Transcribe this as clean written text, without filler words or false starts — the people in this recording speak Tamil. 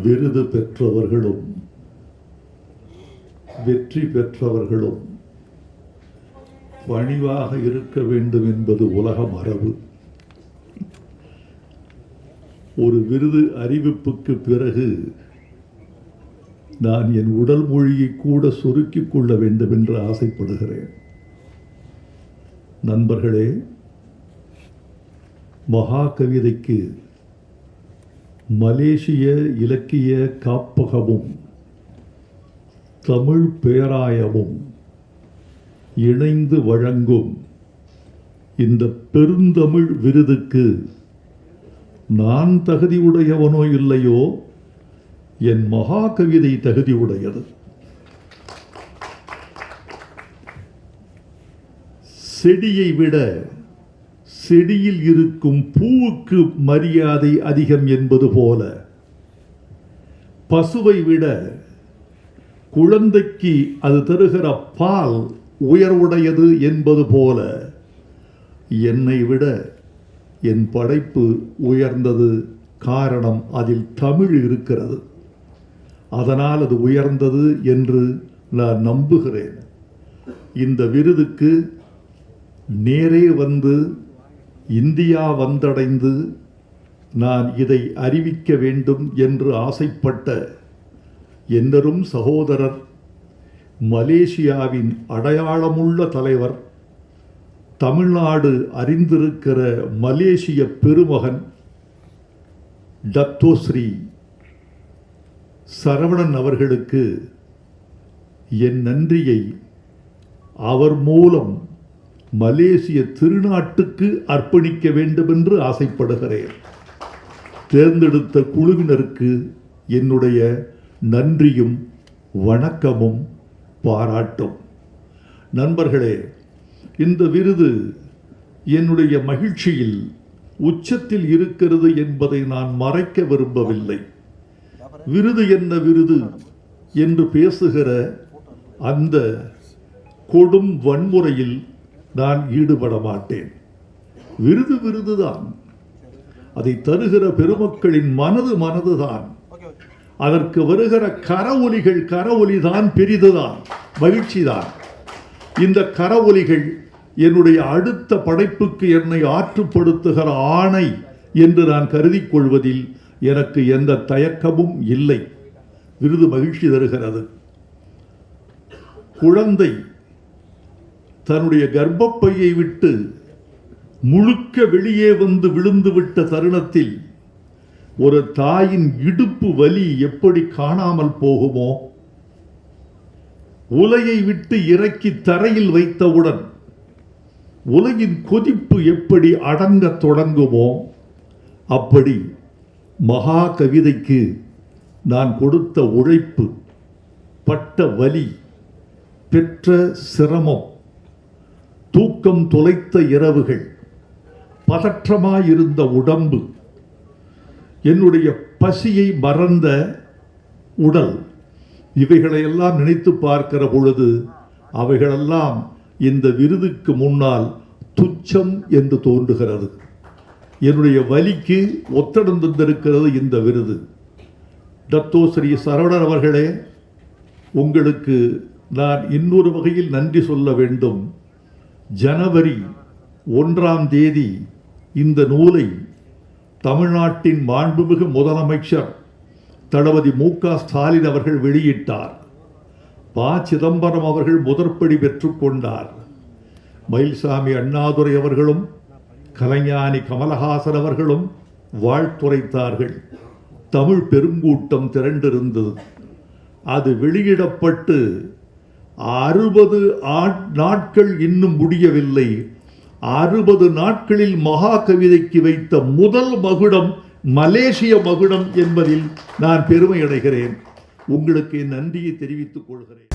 விருது பெற்றவர்களும் வெற்றி பெற்றவர்களும் பணிவாக இருக்க வேண்டும் என்பது உலக மரபு. ஒரு விருது அறிவிப்புக்கு பிறகு நான் என் உடல் மொழியை கூட சுருக்கிக் கொள்ள வேண்டும் என்று ஆசைப்படுகிறேன். நண்பர்களே, மகாகவிதைக்கு மலேசிய இலக்கிய காப்பகமும் தமிழ் பேராயமும் இணைந்து வழங்கும் இந்த பெருந்தமிழ் விருதுக்கு நான் தகுதியுடையவனோ இல்லையோ, என் மகாகவிதை தகுதியுடையது. செடியை விட செடியில் இருக்கும் பூவுக்கு மரியாதை அதிகம் என்பது போல, பசுவை விட குழந்தைக்கு அது தருகிற பால் உயர்வுடையது என்பது போல, என்னை விட என் படைப்பு உயர்ந்தது. காரணம், அதில் தமிழ் இருக்கிறது. அதனால் அது உயர்ந்தது என்று நான் நம்புகிறேன். இந்த விருதுக்கு நேரே வந்து இந்தியா வந்தடைந்து நான் இதை அறிவிக்க வேண்டும் என்று ஆசைப்பட்ட என்னரும் சகோதரர், மலேசியாவின் அடையாளமுள்ள தலைவர், தமிழ்நாடு அறிந்திருக்கிற மலேசிய பெருமகன் டத்தோஸ்ரீ சரவணன் அவர்களுக்கு என் நன்றியை அவர் மூலம் மலேசிய திருநாட்டுக்கு அர்ப்பணிக்க வேண்டும் என்று ஆசைப்படுகிறேன். தேர்ந்தெடுத்த குழுவினருக்கு என்னுடைய நன்றியும் வணக்கமும் பாராட்டும். நண்பர்களே, இந்த விருது என்னுடைய மகிழ்ச்சியில் உச்சத்தில் இருக்கிறது என்பதை நான் மறைக்க விரும்பவில்லை. விருது என்ன விருது என்று பேசுகிற அந்த கொடும் வன்முறையில் நான் ஈடுபட மாட்டேன். விருது விருதுதான். அதை தருகிற பெருமக்களின் மனதுதான். அதற்கு வருகிற கரவொலிதான் பெரிதுதான், மகிழ்ச்சிதான். இந்த கரவொலிகள் என்னுடைய அடுத்த படைப்புக்கு என்னை ஆற்றுப்படுத்துகிற ஆணை என்று நான் கருதி கொள்வதில் எனக்கு எந்த தயக்கமும் இல்லை. விருது மகிழ்ச்சி தருகிறது. குழந்தை தன்னுடைய கர்ப்பப்பையை விட்டு முழுக்க வெளியே வந்து விழுந்து விட்ட தருணத்தில் ஒரு தாயின் இடுப்பு வலி எப்படி காணாமல் போகுமோ, உலையை விட்டு இறக்கி தரையில் வைத்தவுடன் உலகின் கொதிப்பு எப்படி அடங்க தொடங்குமோ, அப்படி மகா கவிதைக்கு நான் கொடுத்த உழைப்பு, பட்ட வலி, பெற்ற சிரமம், தூக்கம் தொலைத்த இரவுகள், பதற்றமாயிருந்த உடம்பு, என்னுடைய பசியை மறந்த உடல், இவைகளையெல்லாம் நினைத்து பார்க்கிற பொழுது அவைகளெல்லாம் இந்த விருதுக்கு முன்னால் துச்சம் என்று தோன்றுகிறது. என்னுடைய வலிக்கு ஒத்தடம் தந்திருக்கிறது இந்த விருது. டத்தோஸ்ரீ சரவணன் அவர்களே, உங்களுக்கு நான் இன்னொரு வகையில் நன்றி சொல்ல வேண்டும். ஜனவரி 1ஆம் தேதி இந்த நூலை தமிழ்நாட்டின் மாண்புமிகு முதலமைச்சர் தளபதி மு.க. ஸ்டாலின் அவர்கள் வெளியிட்டார். ப. சிதம்பரம் அவர்கள் முதற்படி பெற்றுக்கொண்டார். மயில்சாமி அண்ணாதுரை அவர்களும் கலைஞானி கமலஹாசன் அவர்களும் வாழ்த்துரைத்தார்கள். தமிழ் பெருங்கூட்டம் திரண்டிருந்தது. அது வெளியிடப்பட்டு 60 நாட்கள் இன்னும் முடியவில்லை. 60 நாட்களில் மகா கவிதைக்கு வைத்த முதல் மகுடம் மலேசிய மகுடம் என்பதில் நான் பெருமை அடைகிறேன். உங்களுக்கு என் நன்றியை தெரிவித்துக் கொள்கிறேன்.